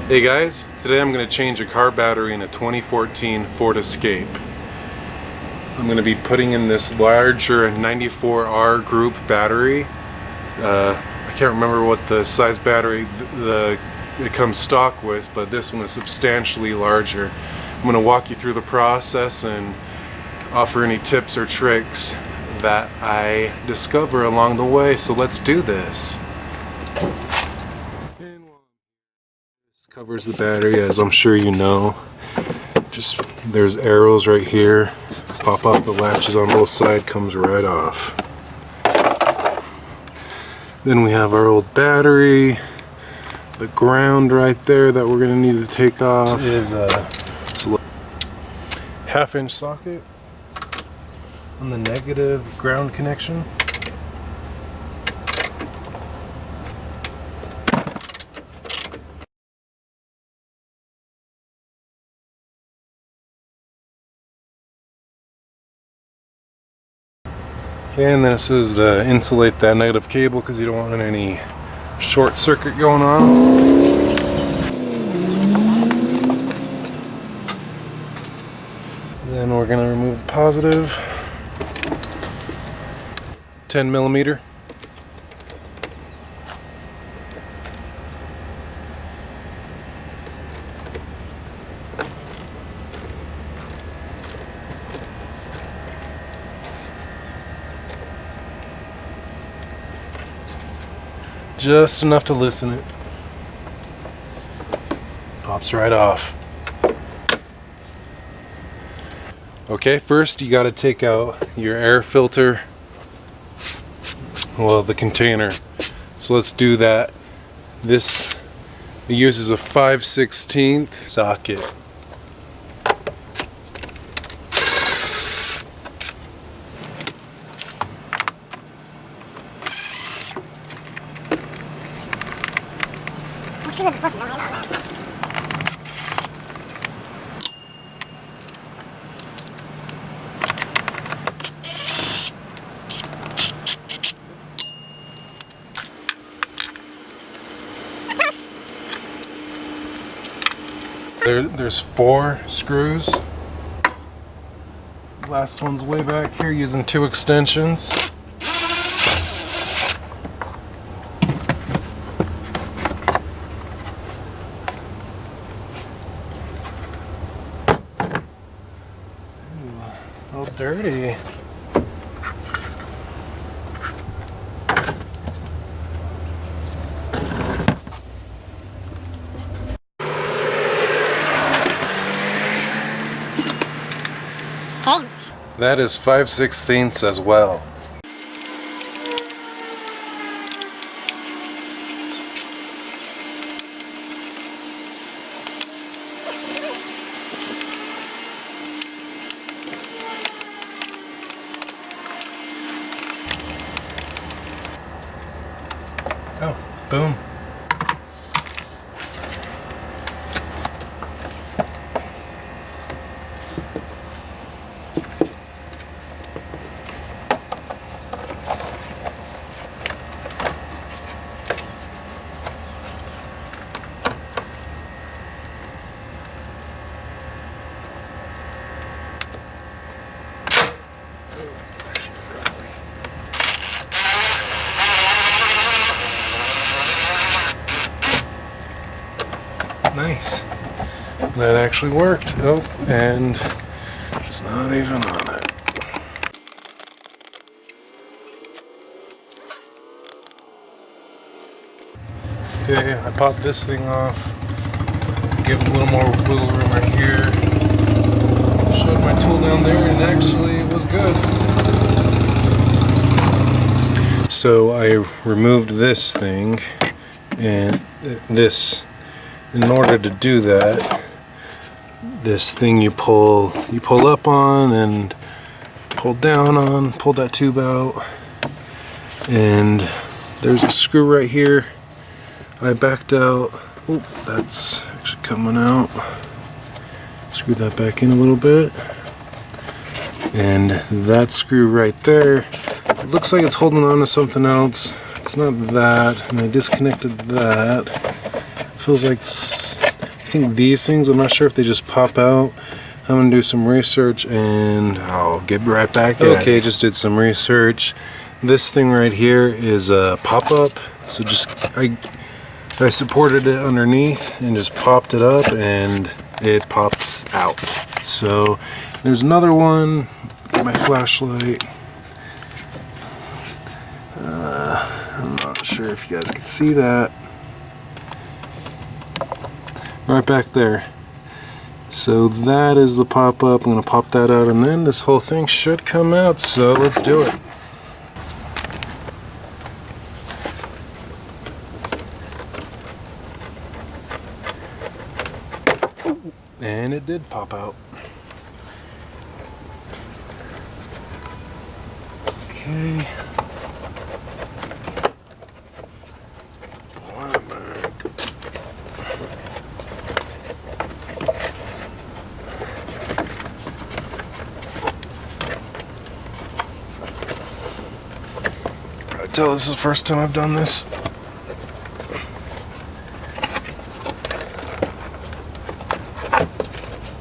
Hey guys, today I'm going to change a car battery in a 2014 Ford Escape. I'm going to be putting in this larger 94R group battery. I can't remember what the size battery it comes stock with, but this one is substantially larger. I'm going to walk you through the process and offer any tips or tricks that I discover along the way, so let's do this. Covers the battery, as I'm sure you know. Just there's arrows right here, pop off the latches on both sides, comes right off. Then we have our old battery, the ground right there that we're going to need to take off. This is a half-inch socket on the negative ground connection. Okay, and then it says to insulate that negative cable because you don't want any short circuit going on. Then we're going to remove the positive. 10 millimeter. Just enough to loosen it. Pops right off. Okay, first you got to take out your air filter. Well, the container. So let's do that. This uses a 5/16 socket. I'm sure there's what's going on this. There's 4 screws. Last one's way back here using 2 extensions. Oh, dirty. Okay. That is 5/16 as well. Oh, boom. Nice. That actually worked. Oh, and it's not even on it. Okay, I popped this thing off. Give it a little more wiggle room right here. Showed my tool down there, and actually it was good. So I removed this thing, and this. In order to do that, this thing you pull up on and pull down on, pull that tube out, and there's a screw right here. I backed out. Oh, that's actually coming out. Screw that back in a little bit, and that screw right there, it looks like it's holding on to something else. It's not that, and I disconnected that. Feels like think these things, I'm not sure if they just pop out. I'm gonna do some research and I'll get right back at it. Okay, just did some research. This thing right here is a pop-up. So just, I supported it underneath and just popped it up and it pops out. So there's another one, get my flashlight. I'm not sure if you guys can see that. Right back there. So that is the pop-up. I'm going to pop that out and then this whole thing should come out. So let's do it. And it did pop out. Okay. Tell this is the first time I've done this.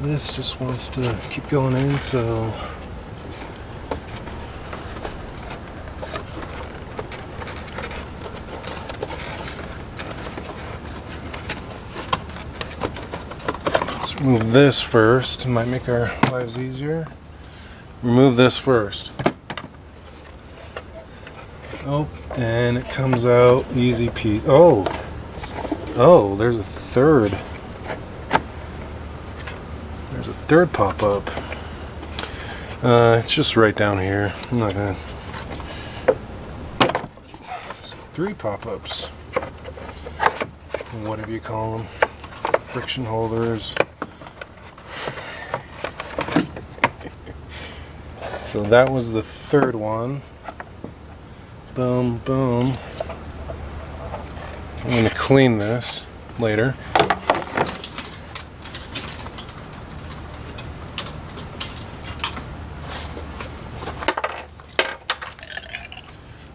This just wants to keep going in, so let's remove this first. It might make our lives easier. Remove this first. Oh, and it comes out easy peasy. Oh, there's a third. There's a third pop-up. It's just right down here. I'm not gonna. So 3 pop-ups. Whatever you call them, friction holders. So that was the third one. Boom, boom. I'm going to clean this later.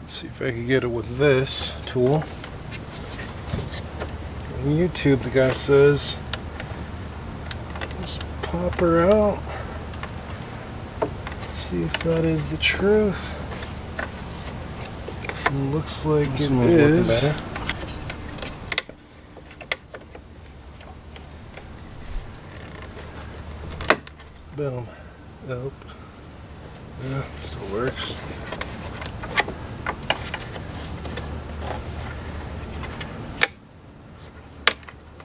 Let's see if I can get it with this tool. On YouTube, the guy says, just pop her out. Let's see if that is the truth. Looks like it is. Boom. Nope. Yeah, still works.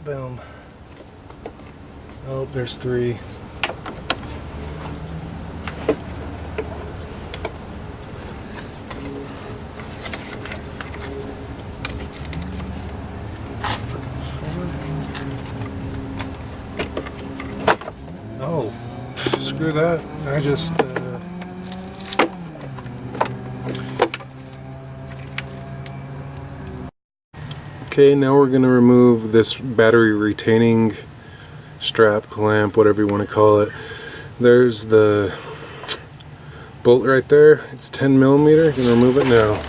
Boom. Oh, there's 3. Oh, screw that. I just okay, now we're going to remove this battery retaining strap, clamp, whatever you want to call it. There's the bolt right there. It's 10 millimeter. You can remove it now.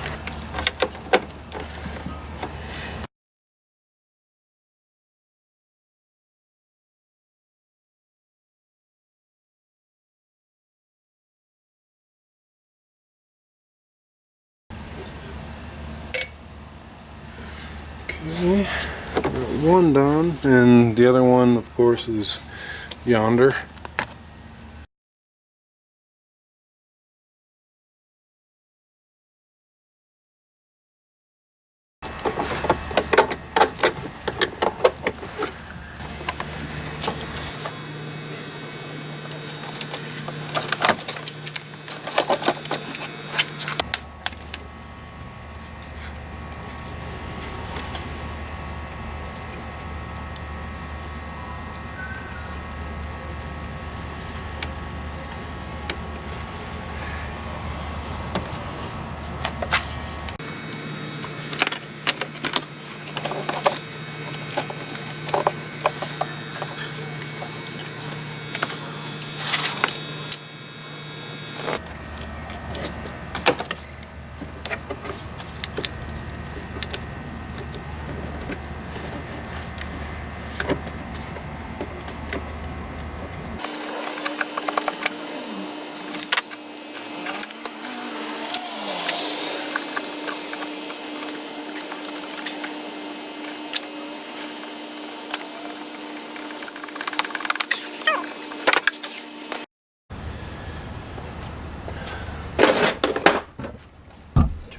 Okay, got one done, and the other one, of course, is yonder.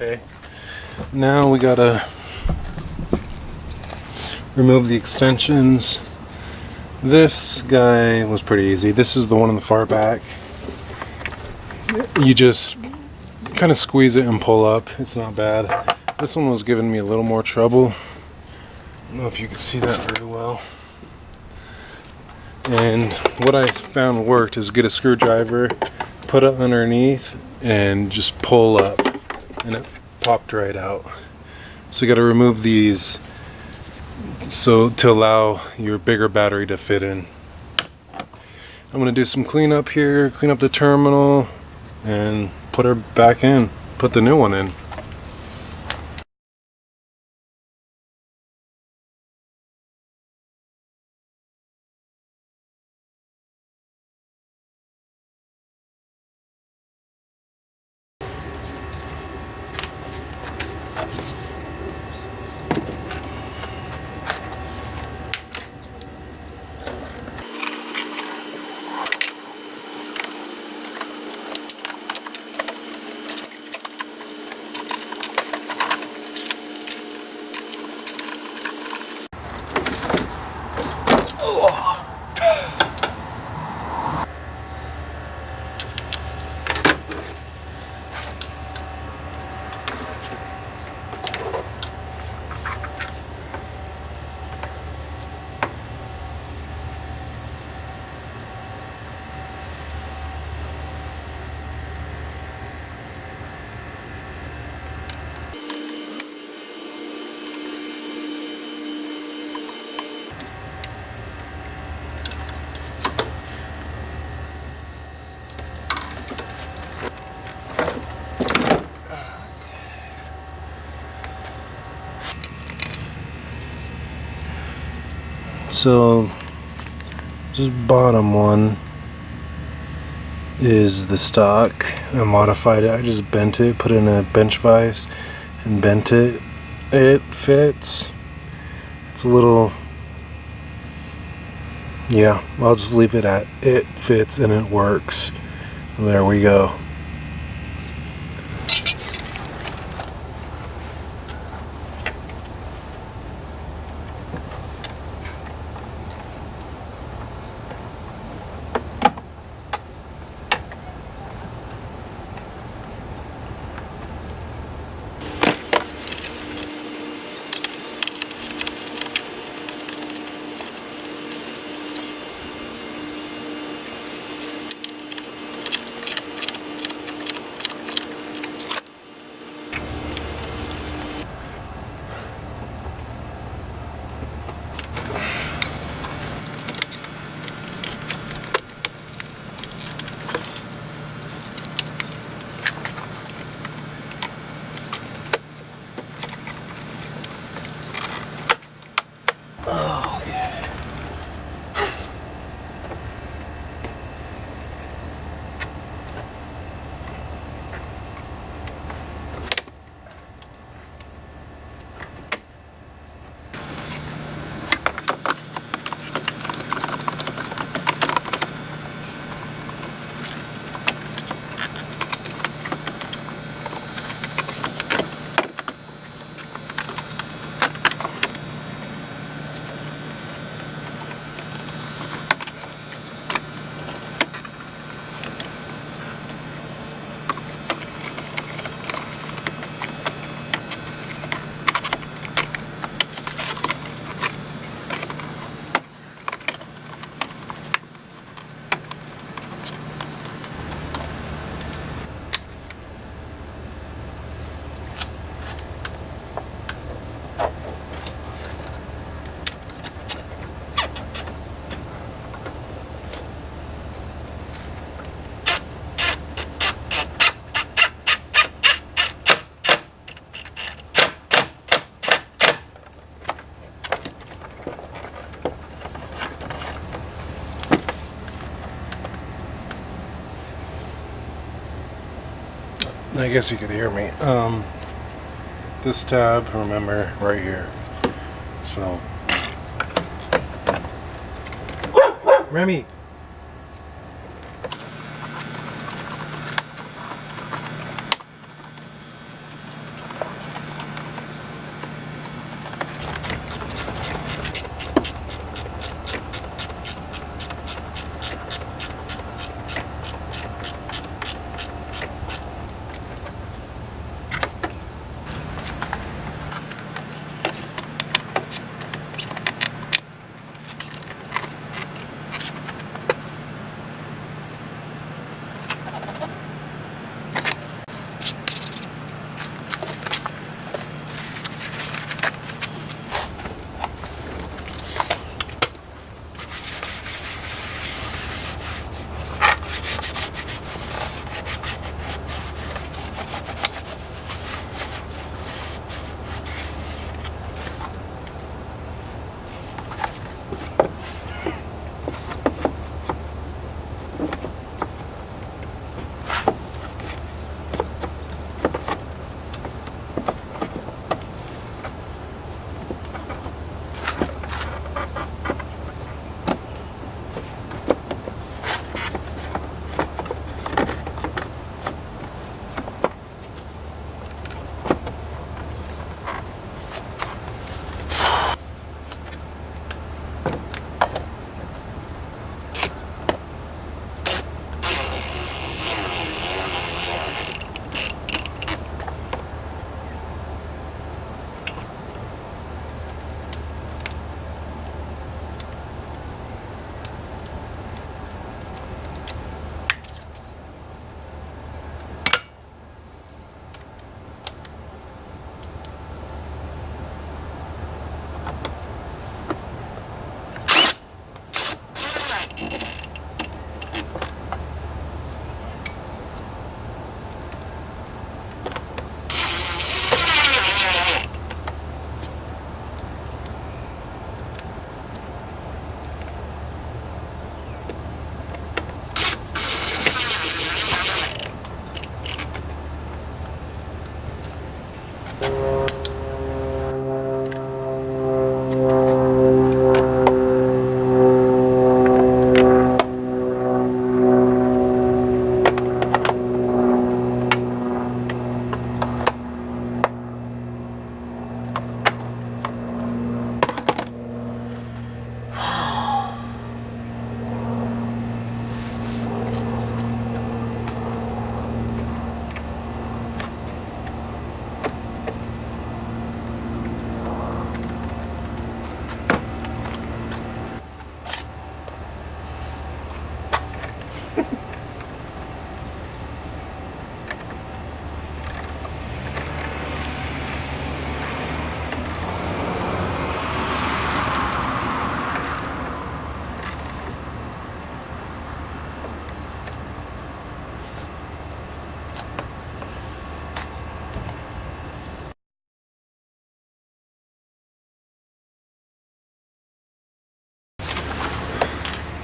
Okay, now we gotta remove the extensions. This guy was pretty easy. This is the one in the far back. You just kind of squeeze it and pull up. It's not bad. This one was giving me a little more trouble. I don't know if you can see that very well. And what I found worked is get a screwdriver, put it underneath, and just pull up, and it popped right out. So you got to remove these so to allow your bigger battery to fit in. I'm going to do some cleanup here, clean up the terminal, and put her back in, put the new one in. So this bottom one is the stock. I modified it. I just bent it, put it in a bench vise and bent it. It fits. It's a little, yeah, I'll just leave it at it fits and it works. And there we go. I guess you could hear me. This tab, remember, right here. So, Remy.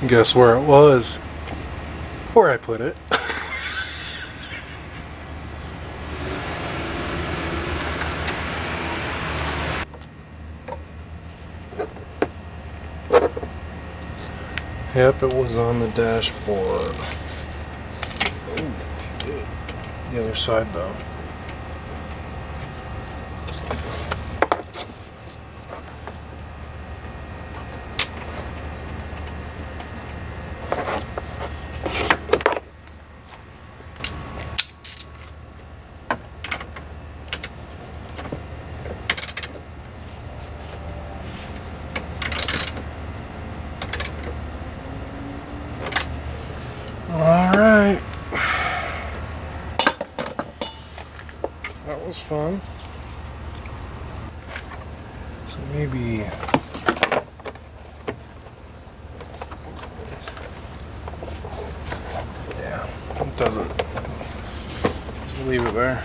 Guess where it was? Where I put it. Yep, it was on the dashboard. Ooh, the other side though. Alright. That was fun. So maybe... yeah, it doesn't. Just leave it there.